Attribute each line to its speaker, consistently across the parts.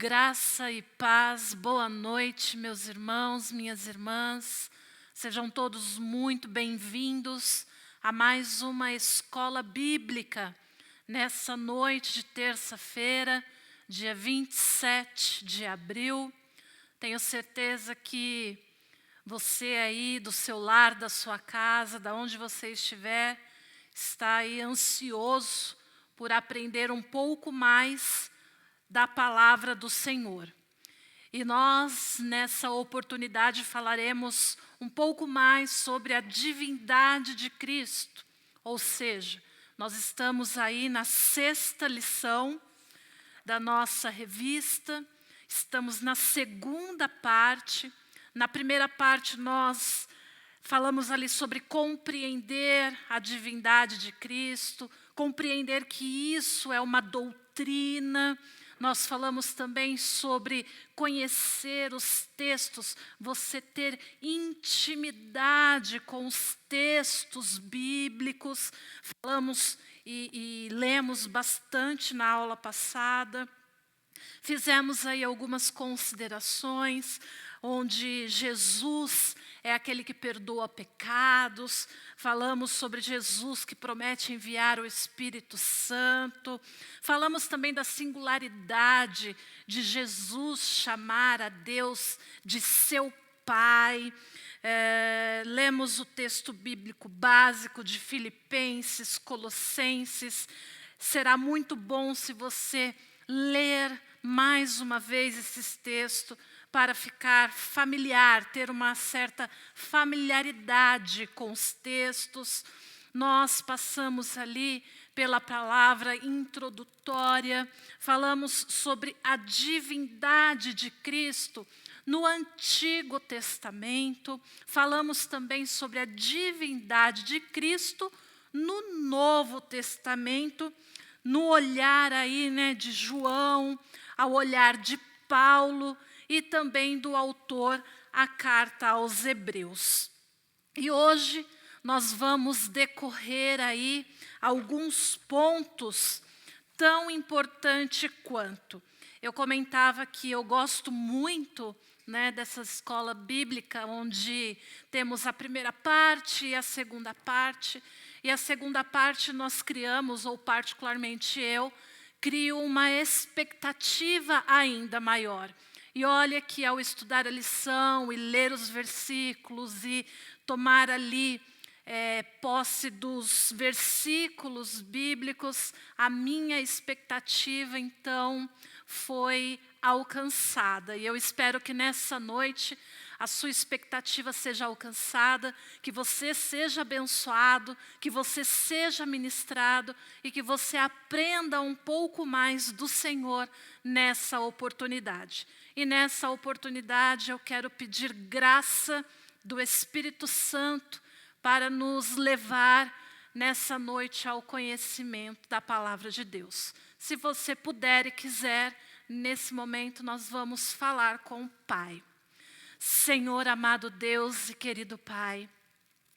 Speaker 1: Graça e paz, boa noite, meus irmãos, minhas irmãs. Sejam todos muito bem-vindos a mais uma escola bíblica nessa noite de terça-feira, dia 27 de abril. Tenho certeza que você aí do seu lar, da sua casa, da onde você estiver, está aí ansioso por aprender um pouco mais da palavra do Senhor. E nós, nessa oportunidade, falaremos um pouco mais sobre a divindade de Cristo. Ou seja, nós estamos aí na 6ª lição da nossa revista, estamos na 2ª parte. Na primeira parte nós falamos ali sobre compreender a divindade de Cristo, compreender que isso é uma doutrina. Nós falamos também sobre conhecer os textos, você ter intimidade com os textos bíblicos. Falamos e lemos bastante na aula passada. Fizemos aí algumas considerações, onde Jesus é aquele que perdoa pecados. Falamos sobre Jesus que promete enviar o Espírito Santo. Falamos também da singularidade de Jesus chamar a Deus de seu Pai. Lemos o texto bíblico básico de Filipenses, Colossenses. Será muito bom se você ler mais uma vez esses textos para ficar familiar, ter uma certa familiaridade com os textos. Nós passamos ali pela palavra introdutória, falamos sobre a divindade de Cristo no Antigo Testamento, falamos também sobre a divindade de Cristo no Novo Testamento, no olhar aí, de João, ao olhar de Paulo e também do autor a carta aos Hebreus. E hoje nós vamos decorrer aí alguns pontos tão importantes quanto. Eu comentava que eu gosto muito dessa escola bíblica, onde temos a primeira parte e a segunda parte. E a segunda parte nós criamos, ou particularmente eu, crio uma expectativa ainda maior. E olha que ao estudar a lição e ler os versículos e tomar ali posse dos versículos bíblicos, a minha expectativa então foi alcançada. E eu espero que nessa noite a sua expectativa seja alcançada, que você seja abençoado, que você seja ministrado e que você aprenda um pouco mais do Senhor nessa oportunidade. E nessa oportunidade eu quero pedir graça do Espírito Santo para nos levar nessa noite ao conhecimento da palavra de Deus. Se você puder e quiser, nesse momento nós vamos falar com o Pai. Senhor amado Deus e querido Pai,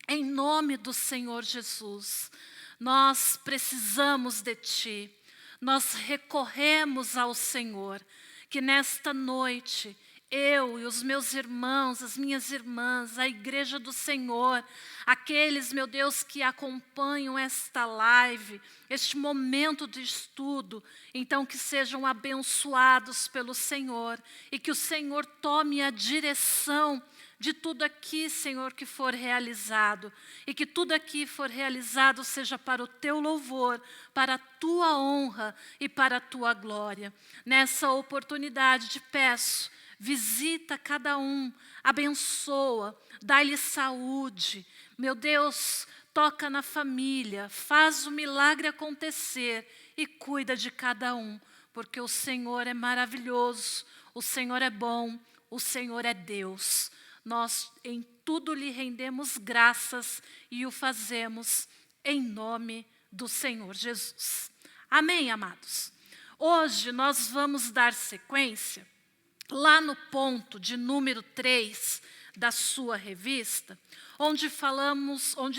Speaker 1: em nome do Senhor Jesus, nós precisamos de Ti, nós recorremos ao Senhor, que nesta noite eu e os meus irmãos, as minhas irmãs, a igreja do Senhor, aqueles, meu Deus, que acompanham esta live, este momento de estudo, então que sejam abençoados pelo Senhor e que o Senhor tome a direção de tudo aqui, Senhor, que for realizado, e que tudo aqui for realizado seja para o Teu louvor, para a Tua honra e para a Tua glória. Nessa oportunidade te peço, visita cada um, abençoa, dá-lhe saúde. Meu Deus, toca na família, faz o milagre acontecer e cuida de cada um, porque o Senhor é maravilhoso, o Senhor é bom, o Senhor é Deus. Nós em tudo lhe rendemos graças e o fazemos em nome do Senhor Jesus. Amém, amados? Hoje nós vamos dar sequência lá no ponto de número 3 da sua revista, onde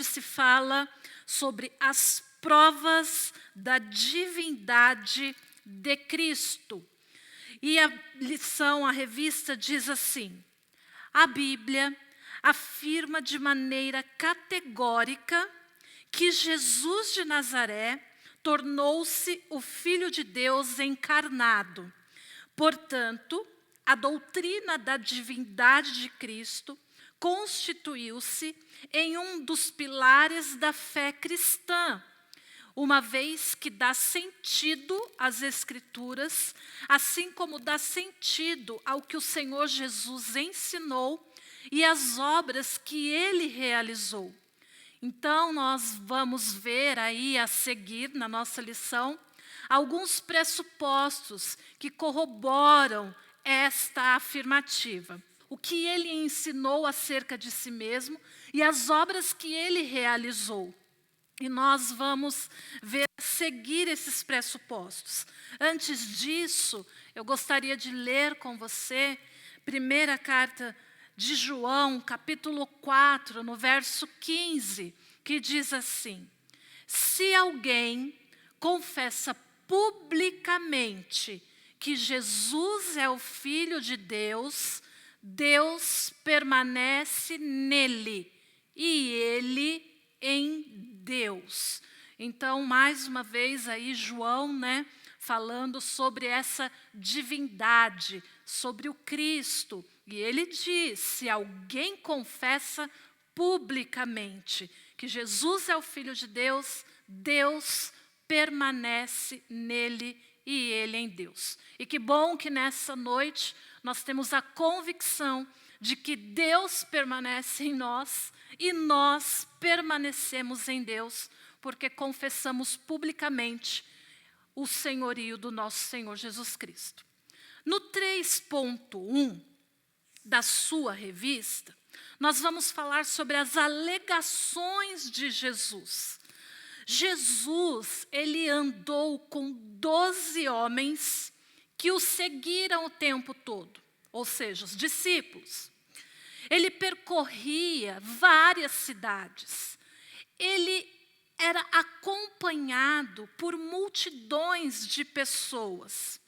Speaker 1: se fala sobre as provas da divindade de Cristo. E a lição, a revista diz assim: a Bíblia afirma de maneira categórica que Jesus de Nazaré tornou-se o Filho de Deus encarnado. Portanto, a doutrina da divindade de Cristo constituiu-se em um dos pilares da fé cristã, uma vez que dá sentido às Escrituras, assim como dá sentido ao que o Senhor Jesus ensinou e às obras que Ele realizou. Então, nós vamos ver aí a seguir, na nossa lição, alguns pressupostos que corroboram esta afirmativa. O que Ele ensinou acerca de si mesmo e as obras que Ele realizou. E nós vamos ver a seguir esses pressupostos. Antes disso, eu gostaria de ler com você, primeira carta de João, capítulo 4, no verso 15, que diz assim: se alguém confessa publicamente que Jesus é o Filho de Deus, Deus permanece nele e ele em Deus. Então, mais uma vez aí João, falando sobre essa divindade, sobre o Cristo. E ele diz: se alguém confessa publicamente que Jesus é o Filho de Deus, Deus permanece nele e ele em Deus. E que bom que nessa noite nós temos a convicção de que Deus permanece em nós e nós permanecemos em Deus, porque confessamos publicamente o senhorio do nosso Senhor Jesus Cristo. No 3.1 da sua revista, nós vamos falar sobre as alegações de Jesus. Jesus, ele andou com 12 homens que o seguiram o tempo todo, ou seja, os discípulos. Ele percorria várias cidades. Ele era acompanhado por multidões de pessoas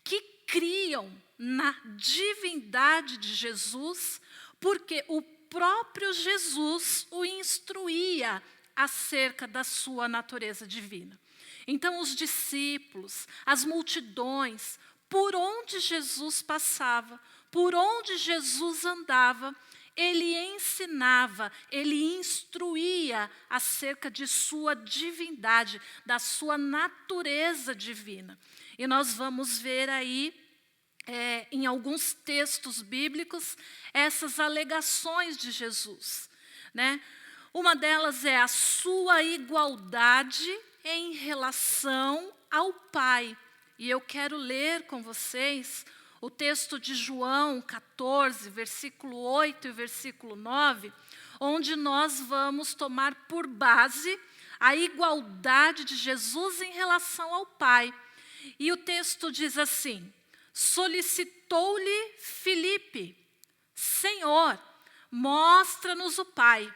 Speaker 1: que criam na divindade de Jesus, porque o próprio Jesus o instruía acerca da sua natureza divina. Então, os discípulos, as multidões, por onde Jesus passava, por onde Jesus andava, ele ensinava, ele instruía acerca de sua divindade, da sua natureza divina. E nós vamos ver aí, em alguns textos bíblicos, essas alegações de Jesus, Uma delas é a sua igualdade em relação ao Pai. E eu quero ler com vocês o texto de João 14, versículo 8 e versículo 9, onde nós vamos tomar por base a igualdade de Jesus em relação ao Pai. E o texto diz assim: solicitou-lhe Filipe: Senhor, mostra-nos o Pai,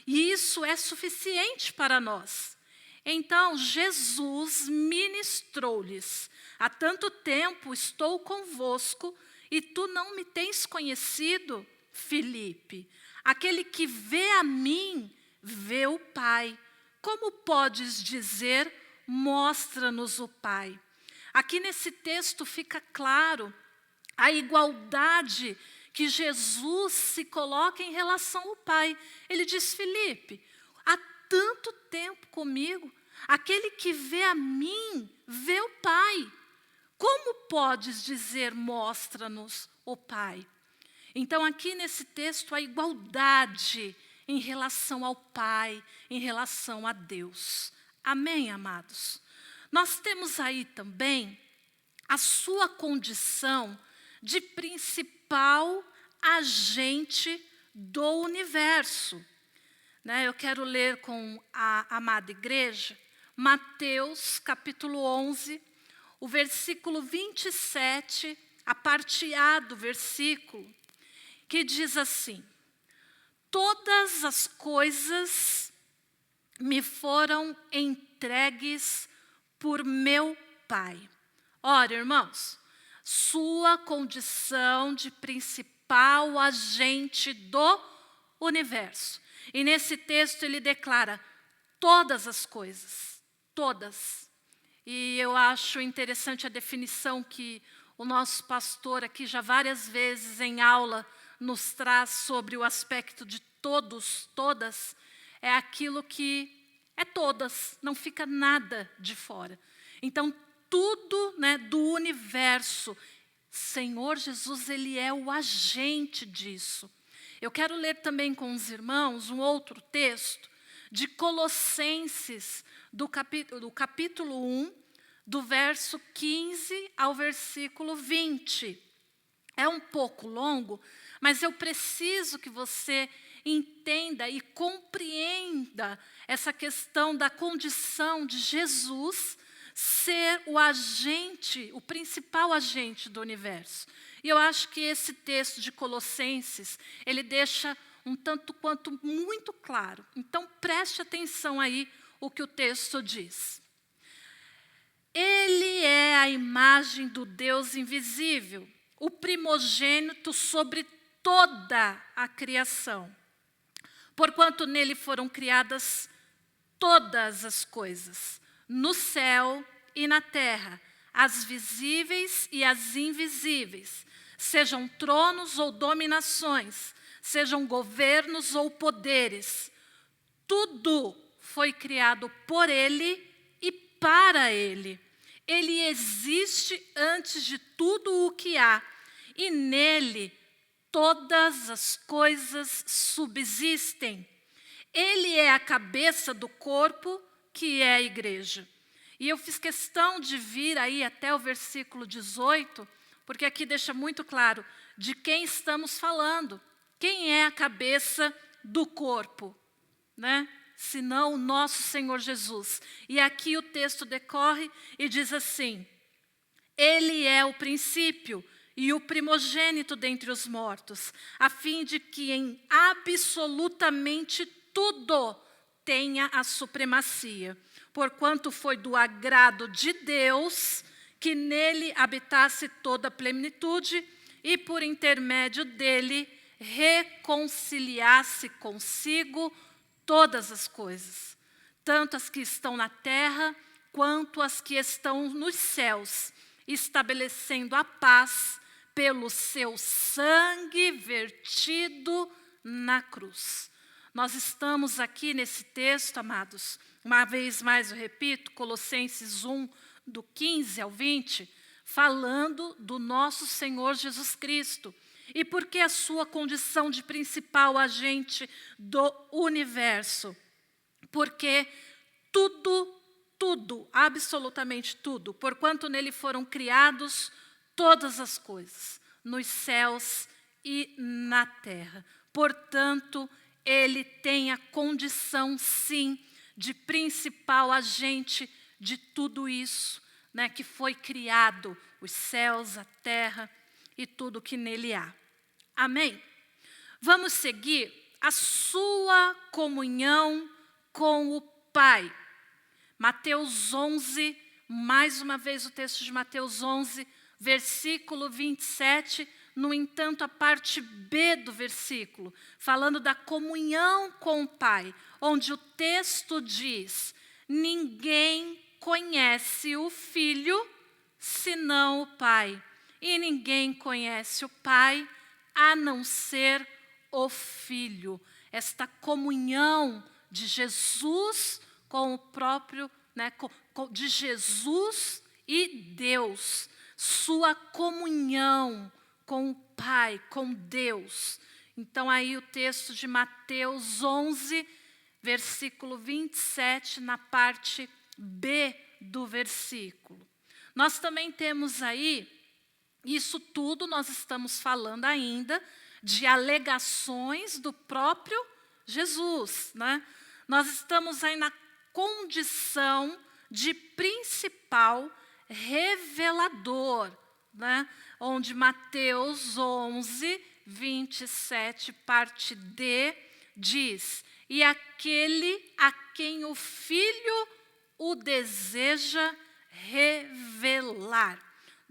Speaker 1: e isso é suficiente para nós. Então Jesus ministrou-lhes: há tanto tempo estou convosco e tu não me tens conhecido, Filipe. Aquele que vê a mim, vê o Pai. Como podes dizer, mostra-nos o Pai? Aqui nesse texto fica claro a igualdade que Jesus se coloca em relação ao Pai. Ele diz: Filipe, há tanto tempo comigo, aquele que vê a mim, vê o Pai. Como podes dizer, mostra-nos o Pai? Então, aqui nesse texto, a igualdade em relação ao Pai, em relação a Deus. Amém, amados? Nós temos aí também a sua condição de principal agente do universo. Eu quero ler com a amada igreja, Mateus capítulo 11, o versículo 27, a parte A do versículo, que diz assim: todas as coisas me foram entregues por meu Pai. Ora, irmãos, Sua condição de principal agente do universo. E nesse texto ele declara todas as coisas, todas. E eu acho interessante a definição que o nosso pastor aqui já várias vezes em aula nos traz sobre o aspecto de todos, todas. É aquilo que é todas, não fica nada de fora. Então, tudo, né, do universo, Senhor Jesus, Ele é o agente disso. Eu quero ler também com os irmãos um outro texto de Colossenses, do capítulo 1, do verso 15 ao versículo 20. É um pouco longo, mas eu preciso que você entenda e compreenda essa questão da condição de Jesus ser o agente, o principal agente do universo. E eu acho que esse texto de Colossenses, ele deixa um tanto quanto muito claro. Então preste atenção aí o que o texto diz. Ele é a imagem do Deus invisível, o primogênito sobre toda a criação. Porquanto nele foram criadas todas as coisas, no céu e na terra, as visíveis e as invisíveis, sejam tronos ou dominações, sejam governos ou poderes. Tudo foi criado por ele e para ele. Ele existe antes de tudo o que há, e nele todas as coisas subsistem. Ele é a cabeça do corpo, que é a igreja. E eu fiz questão de vir aí até o versículo 18, porque aqui deixa muito claro de quem estamos falando. Quem é a cabeça do corpo, né? Senão o nosso Senhor Jesus. E aqui o texto decorre e diz assim: Ele é o princípio e o primogênito dentre os mortos, a fim de que em absolutamente tudo tenha a supremacia. Porquanto foi do agrado de Deus que nele habitasse toda a plenitude e por intermédio dele reconciliasse consigo todas as coisas, tanto as que estão na terra quanto as que estão nos céus, estabelecendo a paz pelo seu sangue vertido na cruz. Nós estamos aqui nesse texto, amados, uma vez mais eu repito, Colossenses 1, do 15 ao 20, falando do nosso Senhor Jesus Cristo. E por que a sua condição de principal agente do universo? Porque tudo, absolutamente tudo, porquanto nele foram criados todas as coisas, nos céus e na terra. Portanto, ele tem a condição, sim, de principal agente de tudo isso, né, que foi criado, os céus, a terra e tudo que nele há. Amém? Vamos seguir a sua comunhão com o Pai. Mateus 11, mais uma vez o texto de Mateus 11, versículo 27, no entanto, a parte B do versículo, falando da comunhão com o Pai, onde o texto diz: ninguém conhece o Filho, senão o Pai, e ninguém conhece o Pai, a não ser o Filho. Esta comunhão de Jesus com o próprio, né, de Jesus e Deus, sua comunhão com o Pai, com Deus. Então aí o texto de Mateus 11, versículo 27, na parte B do versículo. Nós também temos aí, isso tudo nós estamos falando ainda de alegações do próprio Jesus, né? Nós estamos aí na condição de principal revelador, né? Onde Mateus 11, 27, parte D, diz: e aquele a quem o Filho o deseja revelar.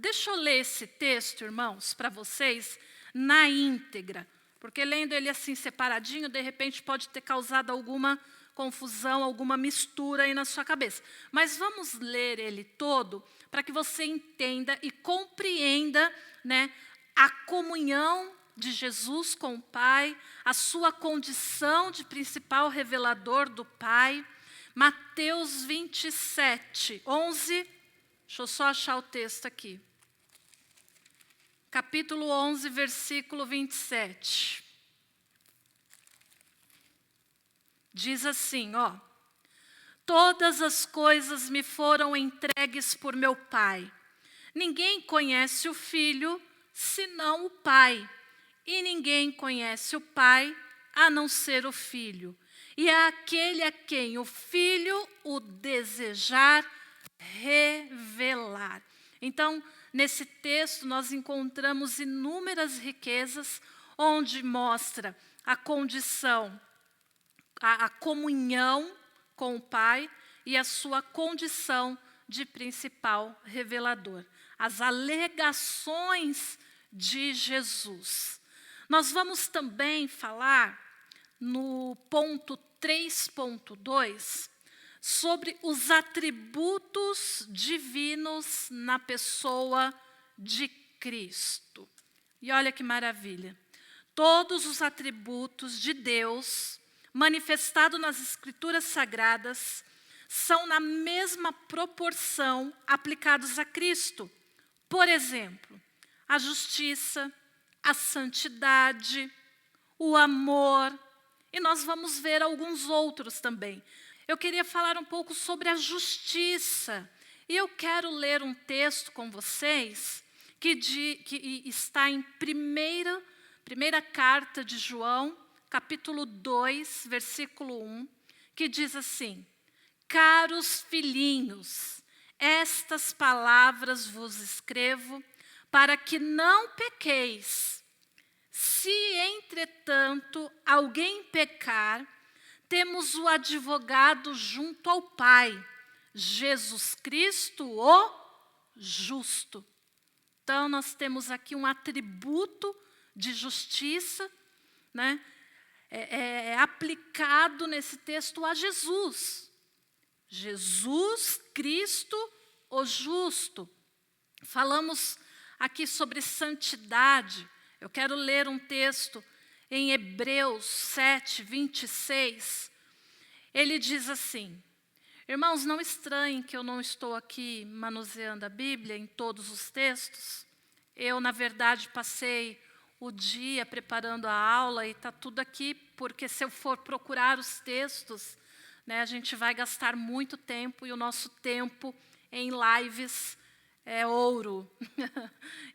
Speaker 1: Deixa eu ler esse texto, irmãos, para vocês, na íntegra. Porque lendo ele assim separadinho, de repente pode ter causado alguma confusão, alguma mistura aí na sua cabeça. Mas vamos ler ele todo para que você entenda e compreenda, né, a comunhão de Jesus com o Pai, a sua condição de principal revelador do Pai. Mateus 27, 11. Deixa eu só achar o texto aqui. Capítulo 11, versículo 27. Diz assim, ó. Todas as coisas me foram entregues por meu Pai. Ninguém conhece o Filho, senão o Pai. E ninguém conhece o Pai, a não ser o Filho. E é aquele a quem o Filho o desejar revelar. Então, nesse texto, nós encontramos inúmeras riquezas, onde mostra a condição, a comunhão com o Pai e a sua condição de principal revelador. As alegações de Jesus. Nós vamos também falar no ponto 3.2 sobre os atributos divinos na pessoa de Cristo. E olha que maravilha. Todos os atributos de Deus, manifestados nas Escrituras Sagradas, são na mesma proporção aplicados a Cristo. Por exemplo, a justiça, a santidade, o amor, e nós vamos ver alguns outros também. Eu queria falar um pouco sobre a justiça. E eu quero ler um texto com vocês que está em primeira carta de João, capítulo 2, versículo 1, que diz assim: Caros filhinhos, estas palavras vos escrevo para que não pequeis. Se, entretanto, alguém pecar, temos o advogado junto ao Pai, Jesus Cristo, o justo. Então, nós temos aqui um atributo de justiça, né, aplicado nesse texto a Jesus. Jesus Cristo, o justo. Falamos aqui sobre santidade. Eu quero ler um texto em Hebreus 7, 26, ele diz assim: irmãos, não estranhem que eu não estou aqui manuseando a Bíblia em todos os textos. Eu, na verdade, passei o dia preparando a aula e está tudo aqui, porque se eu for procurar os textos, né, a gente vai gastar muito tempo, e o nosso tempo em lives é ouro.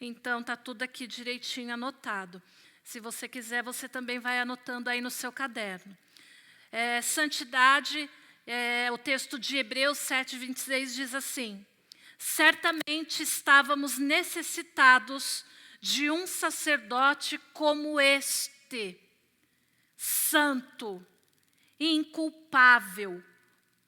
Speaker 1: Então, está tudo aqui direitinho anotado. Se você quiser, você também vai anotando aí no seu caderno. Santidade, o texto de Hebreus 7, 26 diz assim: certamente estávamos necessitados de um sacerdote como este, santo, inculpável,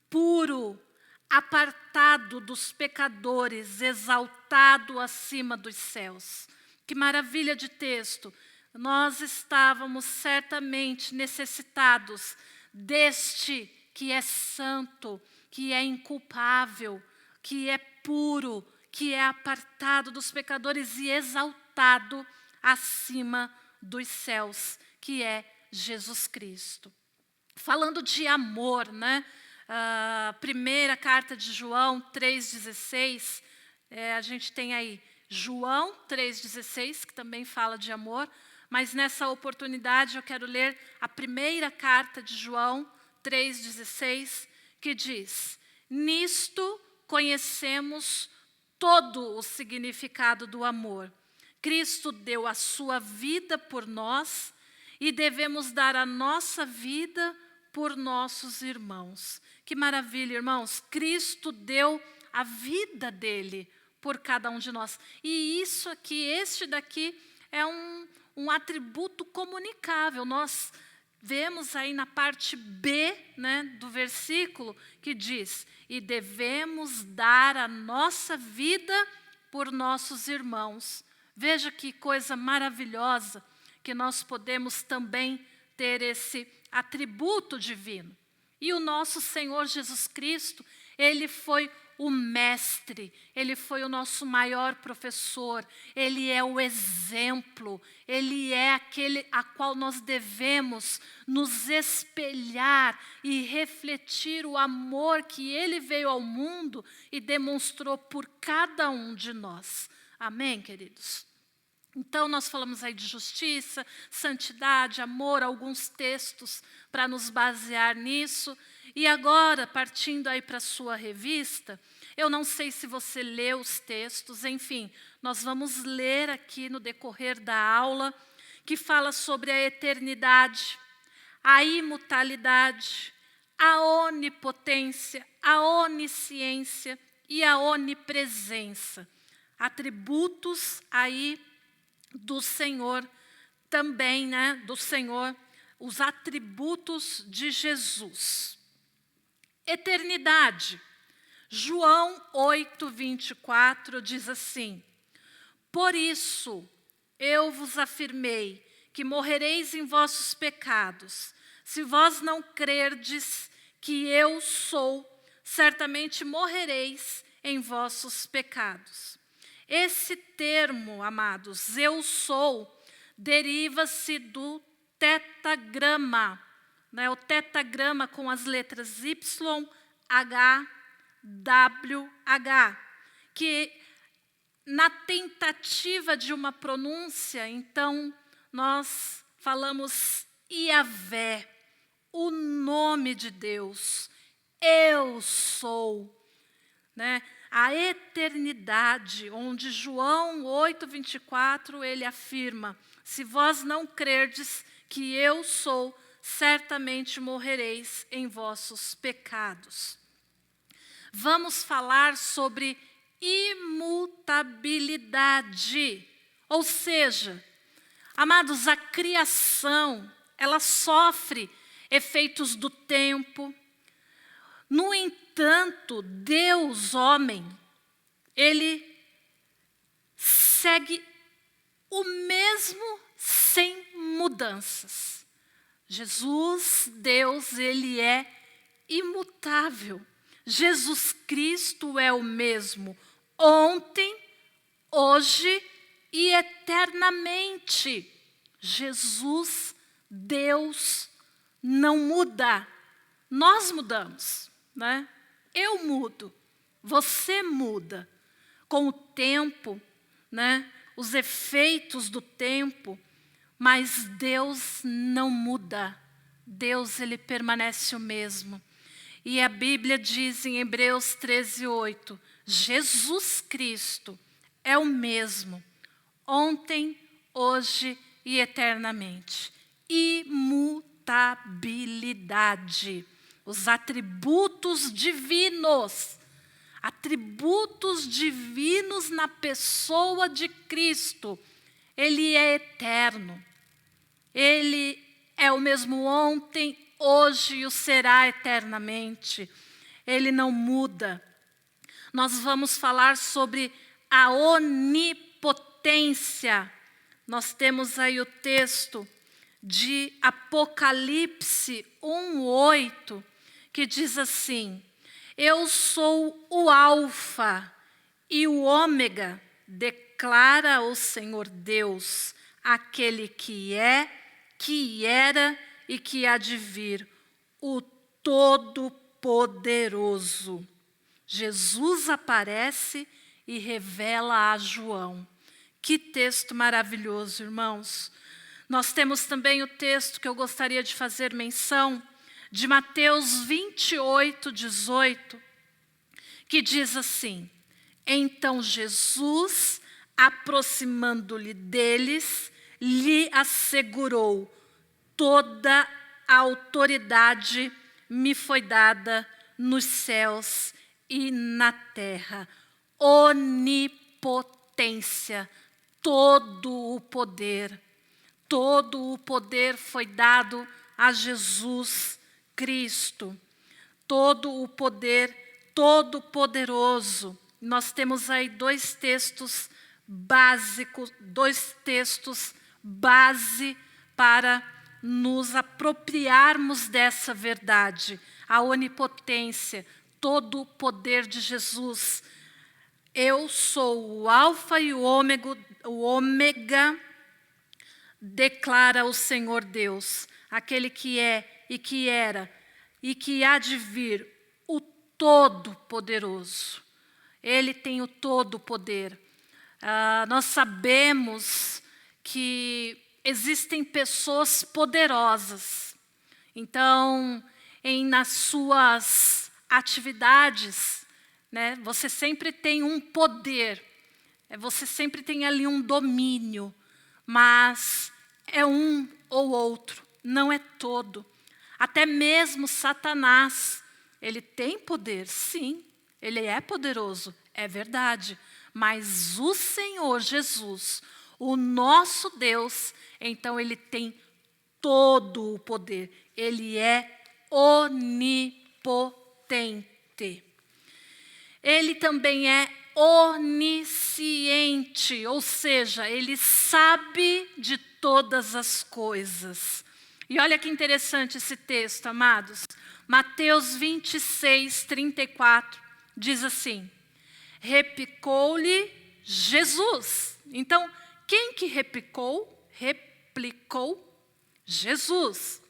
Speaker 1: puro, apartado dos pecadores, exaltado acima dos céus. Que maravilha de texto! Nós estávamos certamente necessitados deste que é santo, que é inculpável, que é puro, que é apartado dos pecadores e exaltado acima dos céus, que é Jesus Cristo. Falando de amor, né? Primeira carta de João 3,16, a gente tem aí João 3,16, que também fala de amor. Mas nessa oportunidade eu quero ler a primeira carta de João 3,16, que diz: nisto conhecemos todo o significado do amor. Cristo deu a sua vida por nós e devemos dar a nossa vida por nossos irmãos. Que maravilha, irmãos! Cristo deu a vida dele por cada um de nós. E isso aqui, este daqui, é um atributo comunicável. Nós vemos aí na parte B, né, do versículo, que diz: e devemos dar a nossa vida por nossos irmãos. Veja que coisa maravilhosa que nós podemos também ter esse atributo divino. E o nosso Senhor Jesus Cristo, Ele foi o mestre, Ele foi o nosso maior professor, Ele é o exemplo, Ele é aquele a qual nós devemos nos espelhar e refletir o amor que Ele veio ao mundo e demonstrou por cada um de nós. Amém, queridos? Então, nós falamos aí de justiça, santidade, amor, alguns textos para nos basear nisso. E agora, partindo aí para a sua revista, eu não sei se você leu os textos, enfim, nós vamos ler aqui no decorrer da aula, que fala sobre a eternidade, a imutabilidade, a onipotência, a onisciência e a onipresença. Atributos aí do Senhor também, né? Do Senhor, os atributos de Jesus. Eternidade. João 8:24 diz assim: por isso eu vos afirmei que morrereis em vossos pecados. Se vós não crerdes que eu sou, certamente morrereis em vossos pecados. Esse termo, amados, eu sou, deriva-se do tetagrama, né? O tetagrama com as letras Y, H, W, H, que na tentativa de uma pronúncia, então, nós falamos Iavé, o nome de Deus, eu sou, né? A eternidade, onde João 8:24, ele afirma: se vós não crerdes que eu sou, certamente morrereis em vossos pecados. Vamos falar sobre imutabilidade, ou seja, amados, a criação, ela sofre efeitos do tempo. No entanto, Deus, homem, Ele segue o mesmo sem mudanças. Jesus, Deus, Ele é imutável. Jesus Cristo é o mesmo ontem, hoje e eternamente. Jesus, Deus, não muda. Nós mudamos, né? Eu mudo, você muda. Com o tempo, né? Os efeitos do tempo, mas Deus não muda. Deus, Ele permanece o mesmo. E a Bíblia diz em Hebreus 13:8, Jesus Cristo é o mesmo, ontem, hoje e eternamente. Imutabilidade. Os atributos divinos na pessoa de Cristo. Ele é eterno. Ele é o mesmo ontem, hoje e o será eternamente. Ele não muda. Nós vamos falar sobre a onipotência. Nós temos aí o texto de Apocalipse 1:8, que diz assim: eu sou o Alfa e o Ômega, declara o Senhor Deus, aquele que é, que era e que há de vir, o Todo-Poderoso. Jesus aparece e revela a João. Que texto maravilhoso, irmãos. Nós temos também o texto que eu gostaria de fazer menção, de Mateus 28:18, que diz assim: então Jesus, aproximando-lhe deles, lhe assegurou: toda a autoridade me foi dada nos céus e na terra. Onipotência, todo o poder foi dado a Jesus Cristo. Todo o poder, todo-poderoso, Nós temos aí dois textos básicos, base para nos apropriarmos dessa verdade. A onipotência, todo o poder de Jesus. Eu sou o alfa e o ômega, declara o Senhor Deus, aquele que é e que era e que há de vir, o Todo-Poderoso. Ele tem o todo o poder. Nós sabemos que existem pessoas poderosas. Então, nas suas atividades, né, você sempre tem um poder. Você sempre tem ali um domínio. Mas é um ou outro, não é todo. Até mesmo Satanás, ele tem poder, sim. Ele é poderoso, é verdade. Mas o Senhor Jesus, o nosso Deus, então ele tem todo o poder. Ele é onipotente. Ele também é onisciente, ou seja, ele sabe de todas as coisas. E olha que interessante esse texto, amados. Mateus 26, 34, diz assim: replicou-lhe Jesus. Então, quem que replicou? Replicou Jesus.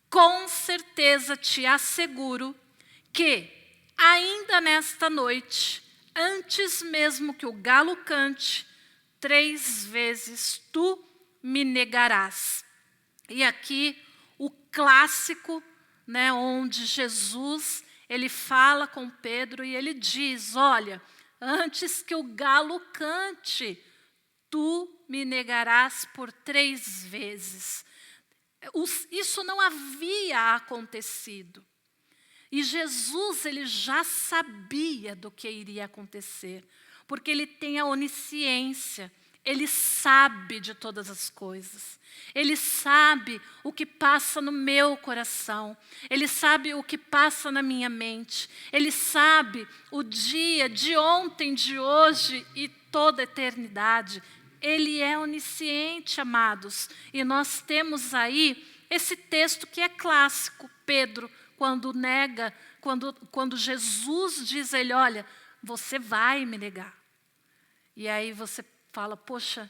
Speaker 1: Com certeza te asseguro que, ainda nesta noite, antes mesmo que o galo cante, 3 vezes tu me negarás. E aqui o clássico, né, onde Jesus ele fala com Pedro e ele diz: olha, antes que o galo cante, tu me negarás por 3 vezes. Isso não havia acontecido. E Jesus, ele já sabia do que iria acontecer, porque ele tem a onisciência, ele sabe de todas as coisas. Ele sabe o que passa no meu coração, ele sabe o que passa na minha mente, ele sabe o dia de ontem, de hoje e toda a eternidade. Ele é onisciente, amados. E nós temos aí esse texto que é clássico, Pedro, quando nega, quando Jesus diz a ele: olha, você vai me negar. E aí você fala: poxa,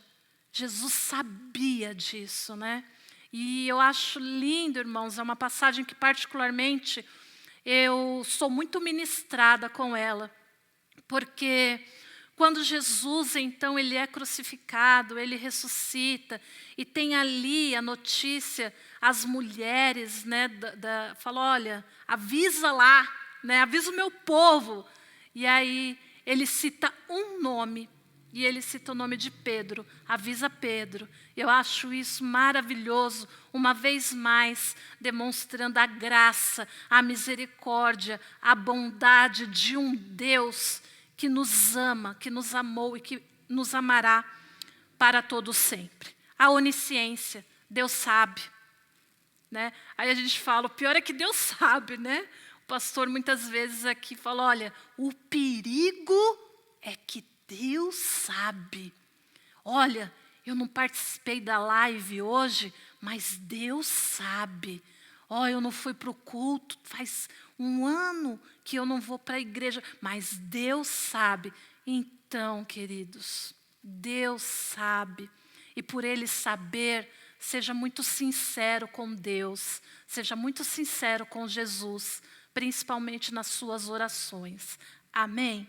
Speaker 1: Jesus sabia disso, né? E eu acho lindo, irmãos, é uma passagem que particularmente eu sou muito ministrada com ela, porque quando Jesus, então, ele é crucificado, ele ressuscita, e tem ali a notícia, as mulheres, né, falam: olha, avisa lá, né, avisa o meu povo. E aí ele cita um nome, e ele cita o nome de Pedro, avisa Pedro. Eu acho isso maravilhoso, uma vez mais, demonstrando a graça, a misericórdia, a bondade de um Deus que nos ama, que nos amou e que nos amará para todo sempre. A onisciência, Deus sabe, né? Aí a gente fala, o pior é que Deus sabe, né? O pastor muitas vezes aqui fala: olha, o perigo é que Deus sabe. Olha, eu não participei da live hoje, mas Deus sabe. Eu não fui para o culto, faz 1 ano que eu não vou para a igreja, mas Deus sabe. Então, queridos, Deus sabe. E por Ele saber, seja muito sincero com Deus, seja muito sincero com Jesus, principalmente nas suas orações. Amém?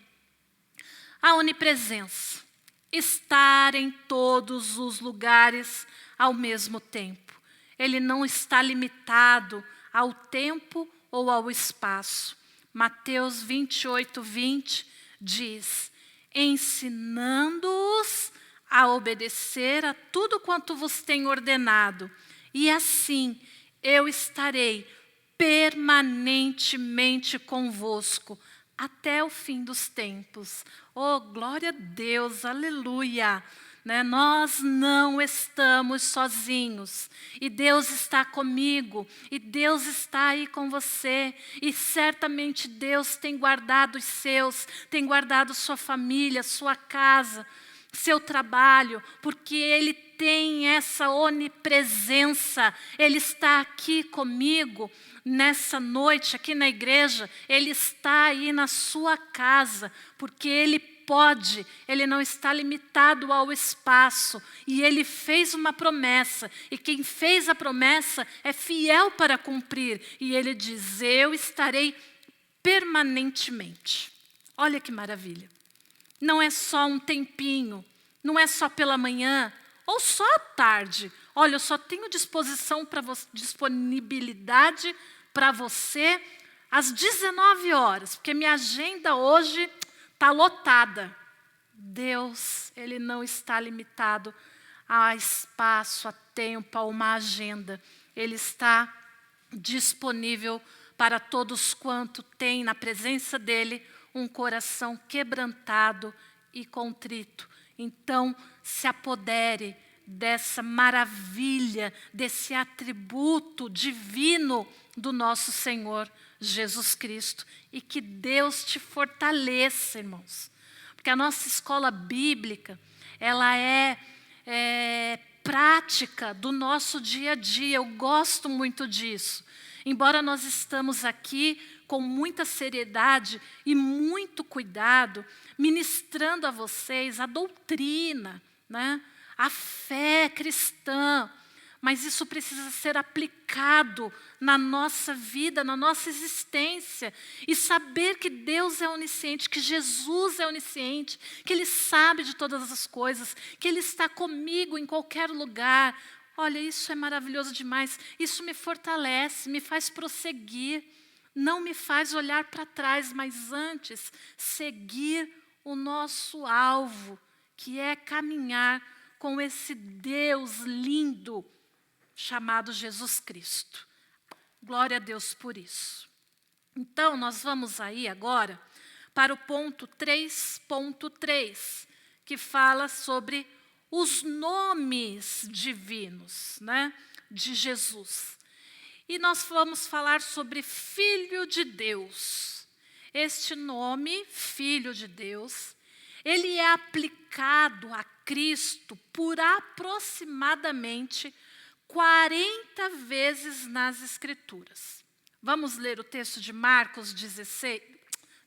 Speaker 1: A onipresença, estar em todos os lugares ao mesmo tempo. Ele não está limitado ao tempo ou ao espaço. Mateus 28, 20 diz: ensinando-os a obedecer a tudo quanto vos tenho ordenado, e assim eu estarei permanentemente convosco até o fim dos tempos. Oh, glória a Deus, aleluia! né? Nós não estamos sozinhos, e Deus está comigo, e Deus está aí com você, e certamente Deus tem guardado os seus, tem guardado sua família, sua casa, seu trabalho, porque Ele tem essa onipresença, Ele está aqui comigo nessa noite, aqui na igreja, Ele está aí na sua casa, porque Ele pode, Ele não está limitado ao espaço, e Ele fez uma promessa, e quem fez a promessa é fiel para cumprir, e Ele diz, eu estarei permanentemente. Olha que maravilha. Não é só um tempinho, não é só pela manhã, ou só à tarde. Olha, eu só tenho disponibilidade para você às 19 horas, porque minha agenda hoje está lotada. Deus, Ele não está limitado a espaço, a tempo, a uma agenda. Ele está disponível para todos quanto têm na presença dEle um coração quebrantado e contrito. Então, se apodere dessa maravilha, desse atributo divino do nosso Senhor Jesus Cristo. E que Deus te fortaleça, irmãos. Porque a nossa escola bíblica, ela é prática do nosso dia a dia. Eu gosto muito disso. Embora nós estamos aqui com muita seriedade e muito cuidado, ministrando a vocês a doutrina, né? A fé cristã, mas isso precisa ser aplicado na nossa vida, na nossa existência, e saber que Deus é onisciente, que Jesus é onisciente, que Ele sabe de todas as coisas, que Ele está comigo em qualquer lugar. Olha, isso é maravilhoso demais, isso me fortalece, me faz prosseguir, não me faz olhar para trás, mas antes seguir o nosso alvo, que é caminhar com esse Deus lindo chamado Jesus Cristo. Glória a Deus por isso. Então, nós vamos aí agora para o ponto 3.3, que fala sobre os nomes divinos, né, de Jesus. E nós vamos falar sobre Filho de Deus. Este nome, Filho de Deus, ele é aplicado a Cristo por aproximadamente 40 vezes nas Escrituras. Vamos ler o texto de Marcos 16.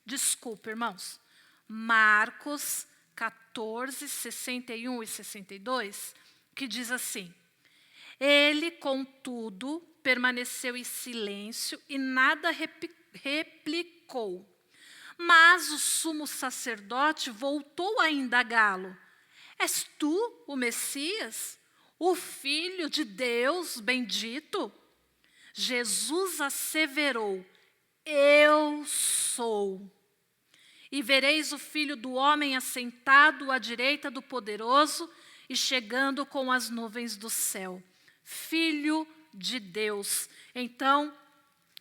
Speaker 1: Desculpa, irmãos. Marcos 14, 61 e 62, que diz assim: Ele, contudo, permaneceu em silêncio e nada replicou. Mas o sumo sacerdote voltou a indagá-lo: És tu o Messias, o Filho de Deus bendito? Jesus asseverou: Eu sou. E vereis o Filho do Homem assentado à direita do Poderoso e chegando com as nuvens do céu. Filho de Deus. Então,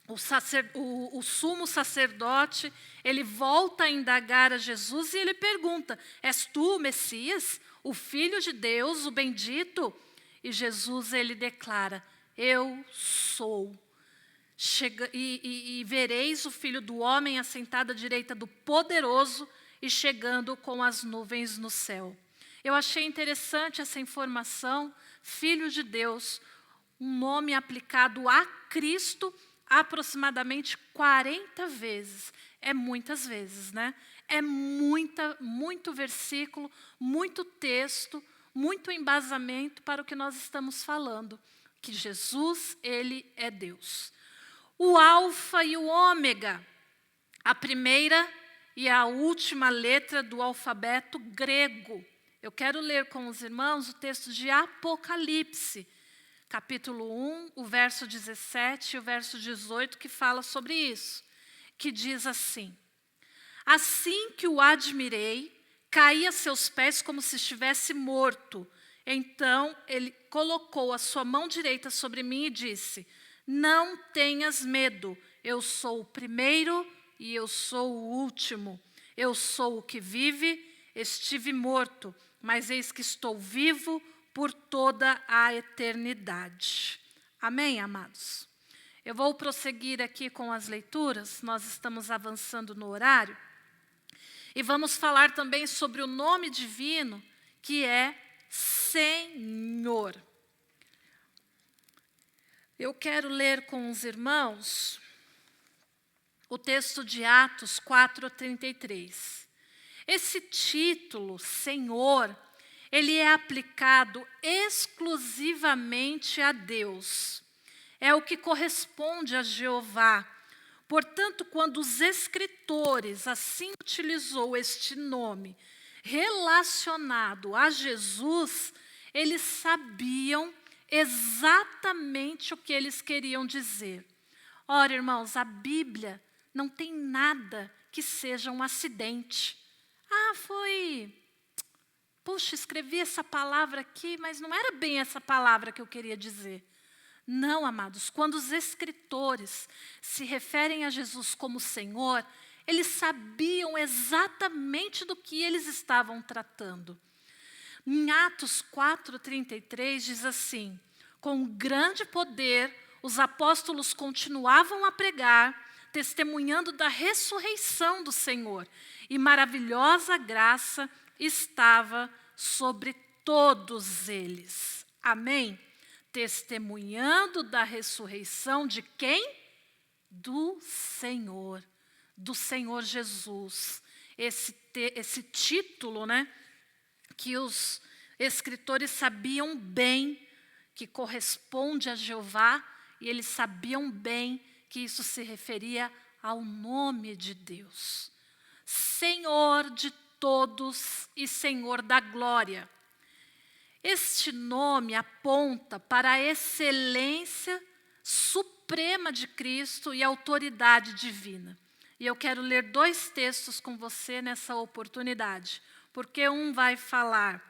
Speaker 1: o sumo sacerdote, ele volta a indagar a Jesus e ele pergunta: És tu o Messias, o Filho de Deus, o bendito? E Jesus, ele declara: Eu sou. E vereis o Filho do Homem assentado à direita do Poderoso e chegando com as nuvens no céu. Eu achei interessante essa informação, Filho de Deus, um nome aplicado a Cristo aproximadamente 40 vezes. É muitas vezes, né? É muito versículo, muito texto, muito embasamento para o que nós estamos falando, que Jesus, ele é Deus. O alfa e o ômega, a primeira e a última letra do alfabeto grego. Eu quero ler com os irmãos o texto de Apocalipse, capítulo 1, o verso 17 e o verso 18, que fala sobre isso, que diz assim: Assim que o admirei, caí a seus pés como se estivesse morto. Então ele colocou a sua mão direita sobre mim e disse: Não tenhas medo, eu sou o primeiro e eu sou o último. Eu sou o que vive, estive morto, mas eis que estou vivo por toda a eternidade. Amém, amados? Eu vou prosseguir aqui com as leituras, nós estamos avançando no horário, e vamos falar também sobre o nome divino, que é Senhor. Eu quero ler com os irmãos o texto de Atos 4:33. Esse título, Senhor, ele é aplicado exclusivamente a Deus. É o que corresponde a Jeová. Portanto, quando os escritores assim utilizou este nome relacionado a Jesus, eles sabiam exatamente o que eles queriam dizer. Ora, irmãos, a Bíblia não tem nada que seja um acidente. Puxa, escrevi essa palavra aqui, mas não era bem essa palavra que eu queria dizer. Não, amados, quando os escritores se referem a Jesus como Senhor, eles sabiam exatamente do que eles estavam tratando. Em Atos 4:33 diz assim: com grande poder, os apóstolos continuavam a pregar, testemunhando da ressurreição do Senhor, e maravilhosa graça estava sobre todos eles. Amém? Testemunhando da ressurreição de quem? Do Senhor Jesus. Esse título, né, que os escritores sabiam bem que corresponde a Jeová, e eles sabiam bem que isso se referia ao nome de Deus. Senhor de todos e Senhor da glória. Este nome aponta para a excelência suprema de Cristo e a autoridade divina. E eu quero ler 2 textos com você nessa oportunidade, porque um vai falar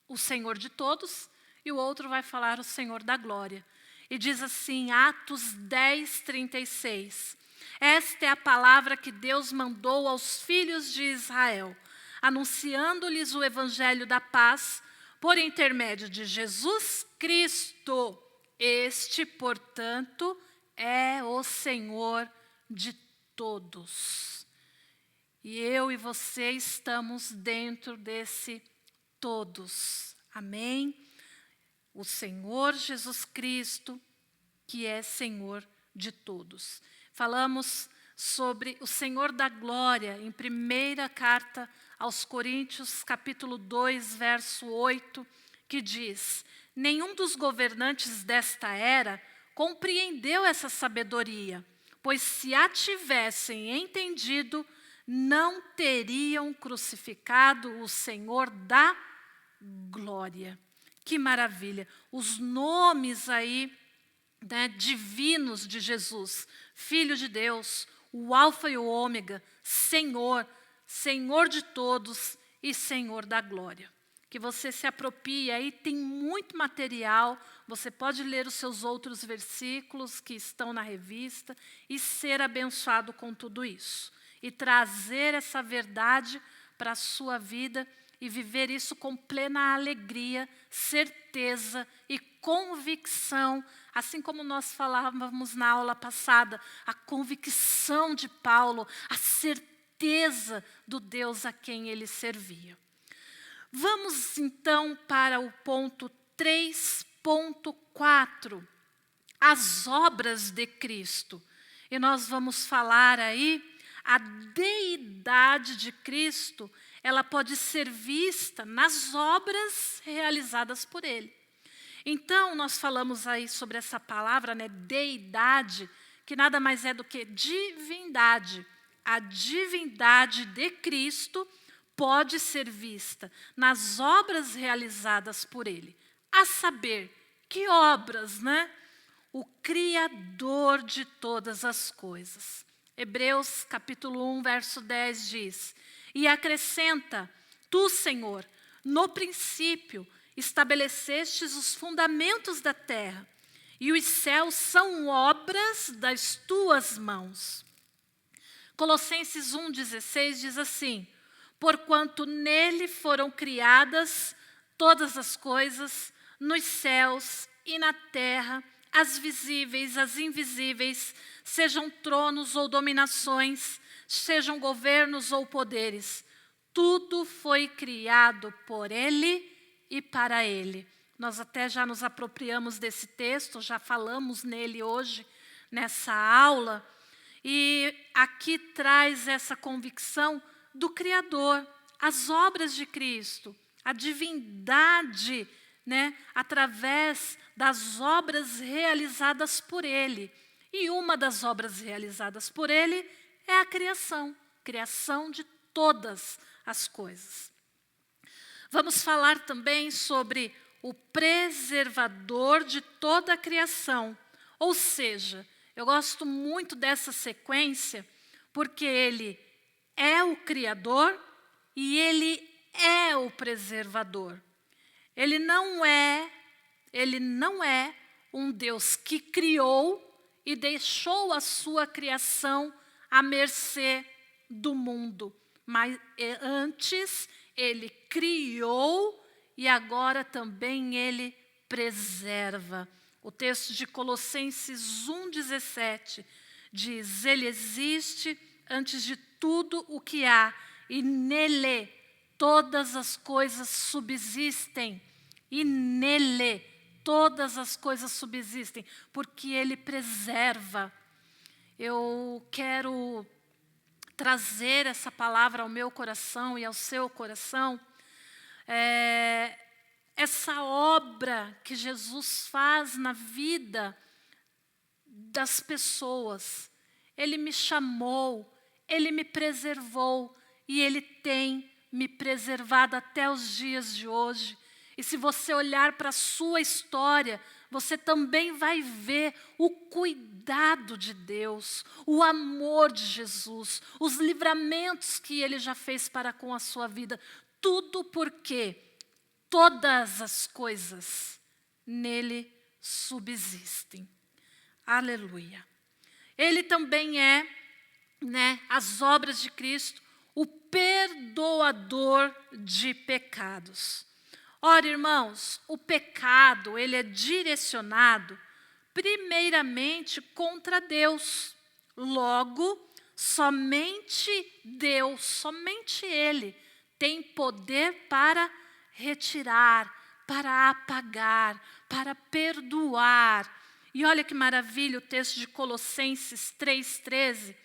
Speaker 1: o Senhor de todos e o outro vai falar o Senhor da glória. E diz assim, Atos 10:36. Esta é a palavra que Deus mandou aos filhos de Israel, anunciando-lhes o evangelho da paz, por intermédio de Jesus Cristo. Este, portanto, é o Senhor de todos. E eu e você estamos dentro desse todos. Amém? O Senhor Jesus Cristo, que é Senhor de todos. Falamos sobre o Senhor da glória em 1ª carta aos Coríntios, capítulo 2, verso 8, que diz: nenhum dos governantes desta era compreendeu essa sabedoria, pois se a tivessem entendido, não teriam crucificado o Senhor da glória. Que maravilha! Os nomes aí, né, divinos de Jesus, Filho de Deus, o Alfa e o Ômega, Senhor, Senhor de todos e Senhor da glória. Que você se aproprie aí, tem muito material, você pode ler os seus outros versículos que estão na revista e ser abençoado com tudo isso. E trazer essa verdade para a sua vida e viver isso com plena alegria, certeza e convicção, assim como nós falávamos na aula passada, a convicção de Paulo, a certeza do Deus a quem ele servia. Vamos então para o ponto 3.4, as obras de Cristo. E nós vamos falar aí, a deidade de Cristo, ela pode ser vista nas obras realizadas por Ele. Então, nós falamos aí sobre essa palavra, né, deidade, que nada mais é do que divindade. A divindade de Cristo pode ser vista nas obras realizadas por Ele. A saber, que obras, né? O Criador de todas as coisas. Hebreus capítulo 1, verso 10 diz: e acrescenta, tu, Senhor, no princípio estabelecestes os fundamentos da terra, e os céus são obras das tuas mãos. Colossenses 1,16 diz assim: porquanto nele foram criadas todas as coisas, nos céus e na terra, as visíveis, as invisíveis, sejam tronos ou dominações, sejam governos ou poderes. Tudo foi criado por ele e para ele. Nós até já nos apropriamos desse texto, já falamos nele hoje, nessa aula, e aqui traz essa convicção do Criador, as obras de Cristo, a divindade, né, através das obras realizadas por Ele. E uma das obras realizadas por Ele é a criação de todas as coisas. Vamos falar também sobre o preservador de toda a criação, ou seja, eu gosto muito dessa sequência, porque Ele é o Criador e Ele é o preservador. Ele não é um Deus que criou e deixou a sua criação à mercê do mundo, mas antes Ele criou e agora também Ele preserva. O texto de Colossenses 1,17 diz: Ele existe antes de tudo o que há, e nele todas as coisas subsistem. E nele todas as coisas subsistem, porque Ele preserva. Eu quero trazer essa palavra ao meu coração e ao seu coração. Essa obra que Jesus faz na vida das pessoas. Ele me chamou, Ele me preservou e Ele tem me preservado até os dias de hoje. E se você olhar para a sua história, você também vai ver o cuidado de Deus, o amor de Jesus, os livramentos que Ele já fez para com a sua vida. Tudo porque todas as coisas nele subsistem. Aleluia. Ele também é, as obras de Cristo, o perdoador de pecados. Ora, irmãos, o pecado, ele é direcionado primeiramente contra Deus. Logo, somente Deus, somente Ele tem poder para retirar, para apagar, para perdoar. E olha que maravilha o texto de Colossenses 3,13,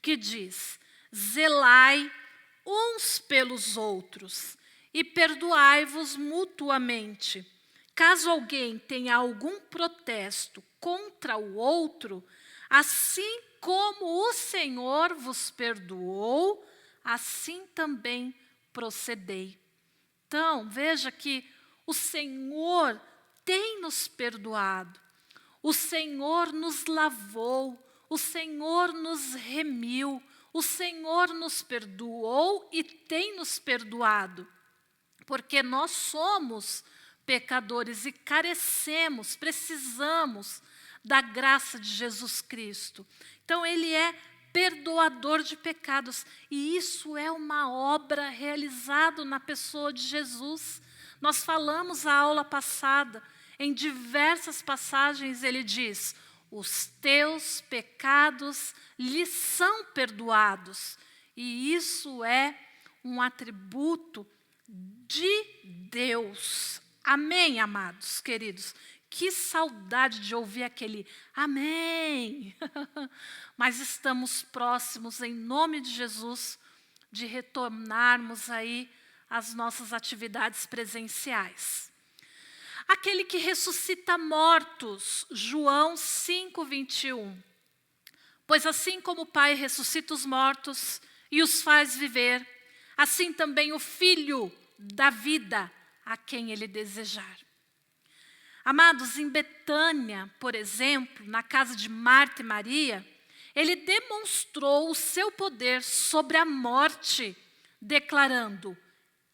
Speaker 1: que diz: zelai uns pelos outros e perdoai-vos mutuamente. Caso alguém tenha algum protesto contra o outro, assim como o Senhor vos perdoou, assim também procedei. Então, veja que o Senhor tem nos perdoado, o Senhor nos lavou, o Senhor nos remiu, o Senhor nos perdoou e tem nos perdoado, porque nós somos pecadores e carecemos, precisamos da graça de Jesus Cristo. Então, Ele é perdoador de pecados, e isso é uma obra realizada na pessoa de Jesus. Nós falamos a aula passada, em diversas passagens Ele diz: os teus pecados lhes são perdoados, e isso é um atributo de Deus. Amém, amados, queridos? Que saudade de ouvir aquele amém. Mas estamos próximos, em nome de Jesus, de retornarmos aí às nossas atividades presenciais. Aquele que ressuscita mortos, João 5:21. Pois assim como o Pai ressuscita os mortos e os faz viver, assim também o Filho dá vida a quem Ele desejar. Amados, em Betânia, por exemplo, na casa de Marta e Maria, Ele demonstrou o seu poder sobre a morte, declarando: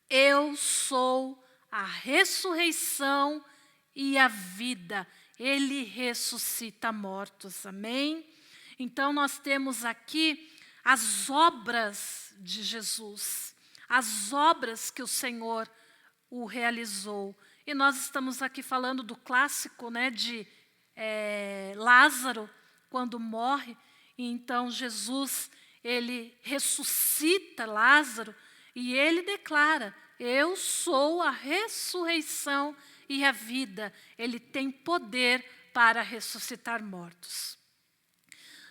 Speaker 1: eu sou a ressurreição e a vida. Ele ressuscita mortos, amém? Então nós temos aqui as obras de Jesus, as obras que o Senhor o realizou. E nós estamos aqui falando do clássico, né, de Lázaro, quando morre, e então Jesus, ele ressuscita Lázaro, e ele declara: eu sou a ressurreição e a vida. Ele tem poder para ressuscitar mortos.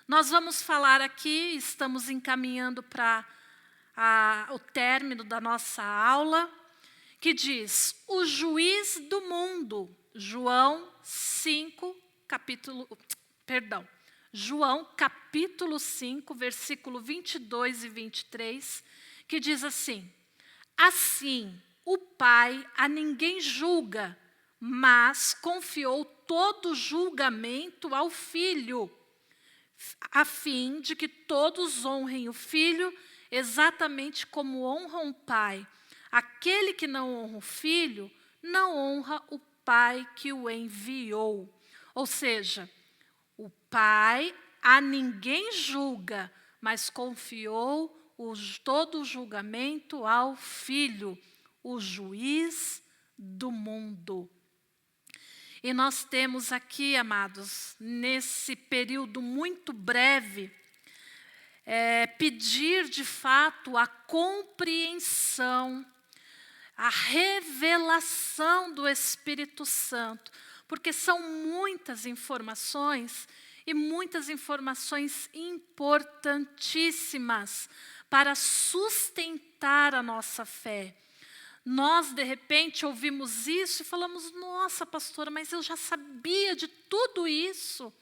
Speaker 1: Nós vamos falar aqui, estamos encaminhando para o término da nossa aula, que diz: o juiz do mundo, João capítulo 5, versículo 22 e 23, que diz assim: assim, o Pai a ninguém julga, mas confiou todo o julgamento ao Filho, a fim de que todos honrem o Filho exatamente como honram o Pai. Aquele que não honra o Filho, não honra o Pai que o enviou. Ou seja, o Pai a ninguém julga, mas confiou todo o julgamento ao Filho, o juiz do mundo. E nós temos aqui, amados, nesse período muito breve, pedir de fato a compreensão, a revelação do Espírito Santo, porque são muitas informações e muitas informações importantíssimas para sustentar a nossa fé. Nós, de repente, ouvimos isso e falamos: nossa, pastora, mas eu já sabia de tudo isso.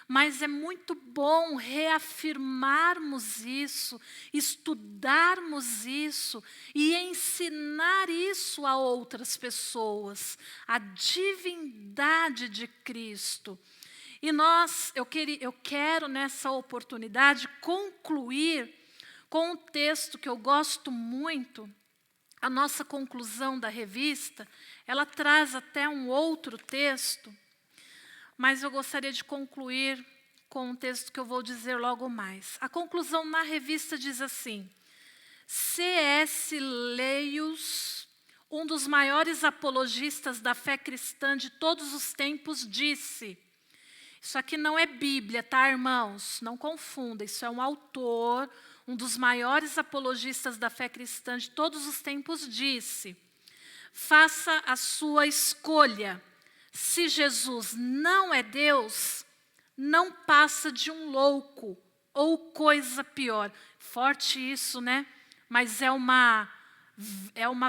Speaker 1: Mas é muito bom reafirmarmos isso, estudarmos isso e ensinar isso a outras pessoas, a divindade de Cristo. E eu quero nessa oportunidade concluir com um texto que eu gosto muito. A nossa conclusão da revista, ela traz até um outro texto, mas eu gostaria de concluir com um texto que eu vou dizer logo mais. A conclusão na revista diz assim: C.S. Lewis, um dos maiores apologistas da fé cristã de todos os tempos, disse... Isso aqui não é Bíblia, tá, irmãos? Não confunda, isso é um autor, um dos maiores apologistas da fé cristã de todos os tempos, disse: faça a sua escolha. Se Jesus não é Deus, não passa de um louco ou coisa pior. Forte isso, né? Mas é uma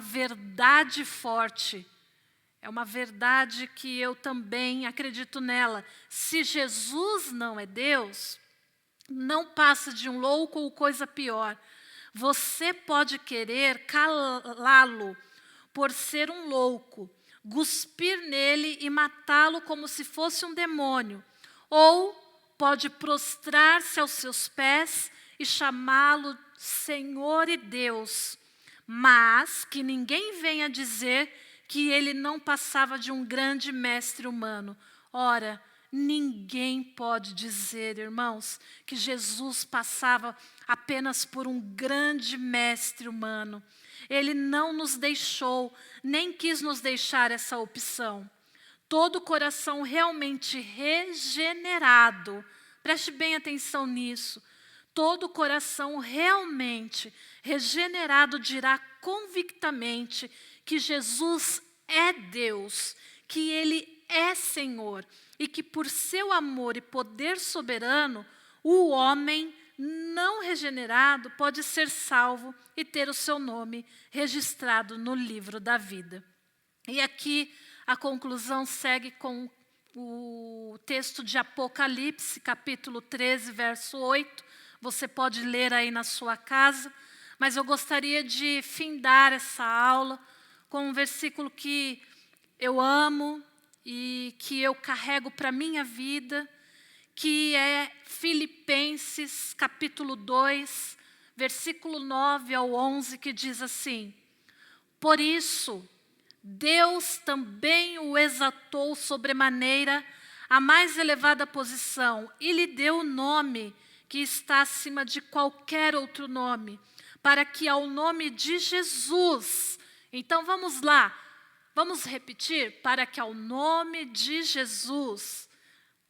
Speaker 1: verdade forte. É uma verdade que eu também acredito nela. Se Jesus não é Deus, não passa de um louco ou coisa pior. Você pode querer calá-lo por ser um louco, cuspir nele e matá-lo como se fosse um demônio. Ou pode prostrar-se aos seus pés e chamá-lo Senhor e Deus. Mas que ninguém venha dizer que ele não passava de um grande mestre humano. Ora, ninguém pode dizer, irmãos, que Jesus passava apenas por um grande mestre humano. Ele não nos deixou, nem quis nos deixar essa opção. Todo coração realmente regenerado, preste bem atenção nisso, todo coração realmente regenerado dirá convictamente que Jesus é Deus, que Ele é Senhor e que por seu amor e poder soberano, o homem não regenerado pode ser salvo e ter o seu nome registrado no livro da vida. E aqui a conclusão segue com o texto de Apocalipse, capítulo 13, verso 8. Você pode ler aí na sua casa, mas eu gostaria de findar essa aula com um versículo que eu amo e que eu carrego para a minha vida, que é Filipenses, capítulo 2, versículo 9 ao 11, que diz assim: por isso, Deus também o exaltou sobremaneira à mais elevada posição e lhe deu o nome que está acima de qualquer outro nome, para que ao nome de Jesus, então vamos lá, vamos repetir, para que ao nome de Jesus,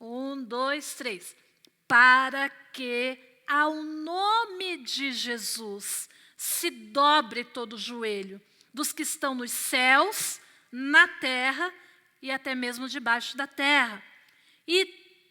Speaker 1: 1, 2, 3, para que ao nome de Jesus se dobre todo o joelho dos que estão nos céus, na terra e até mesmo debaixo da terra. E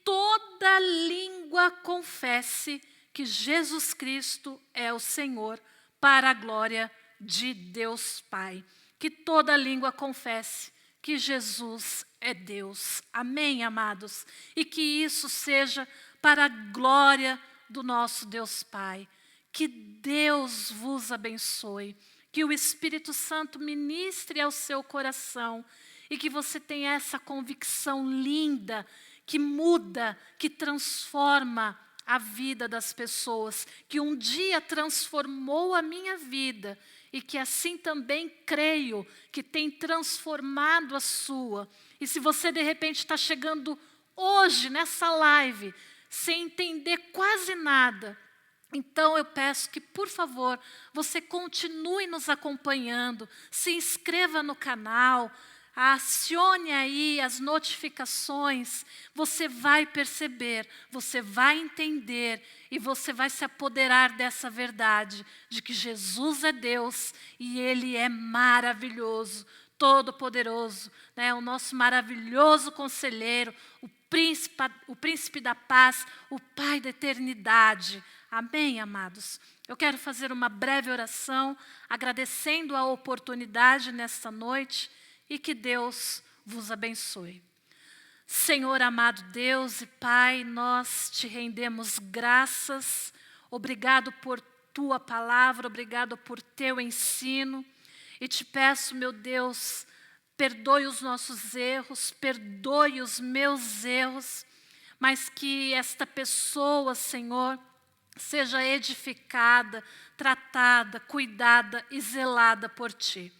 Speaker 1: toda língua confesse que Jesus Cristo é o Senhor, para a glória de Deus Pai. Que toda língua confesse que Jesus é Deus. Amém, amados? E que isso seja para a glória do nosso Deus Pai. Que Deus vos abençoe. Que o Espírito Santo ministre ao seu coração e que você tenha essa convicção linda, que muda, que transforma a vida das pessoas, que um dia transformou a minha vida e que assim também creio que tem transformado a sua. E se você de repente está chegando hoje nessa live sem entender quase nada, então eu peço que, por favor, você continue nos acompanhando, se inscreva no canal, acione aí as notificações, você vai perceber, você vai entender e você vai se apoderar dessa verdade, de que Jesus é Deus e Ele é maravilhoso, todo-poderoso, né? O nosso maravilhoso conselheiro, o príncipe da paz, o Pai da eternidade. Amém, amados? Eu quero fazer uma breve oração, agradecendo a oportunidade nesta noite e que Deus vos abençoe. Senhor amado Deus e Pai, nós te rendemos graças, obrigado por tua palavra, obrigado por teu ensino, e te peço, meu Deus, perdoe os nossos erros, perdoe os meus erros, mas que esta pessoa, Senhor, seja edificada, tratada, cuidada e zelada por Ti.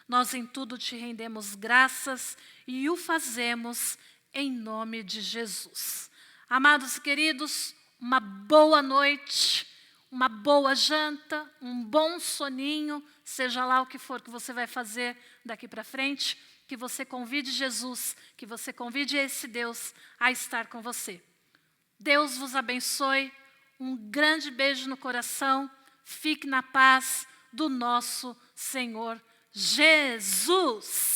Speaker 1: Nós em tudo Te rendemos graças e o fazemos em nome de Jesus. Amados e queridos, uma boa noite, uma boa janta, um bom soninho, seja lá o que for que você vai fazer daqui para frente, que você convide Jesus, que você convide esse Deus a estar com você. Deus vos abençoe, um grande beijo no coração, fique na paz do nosso Senhor Jesus.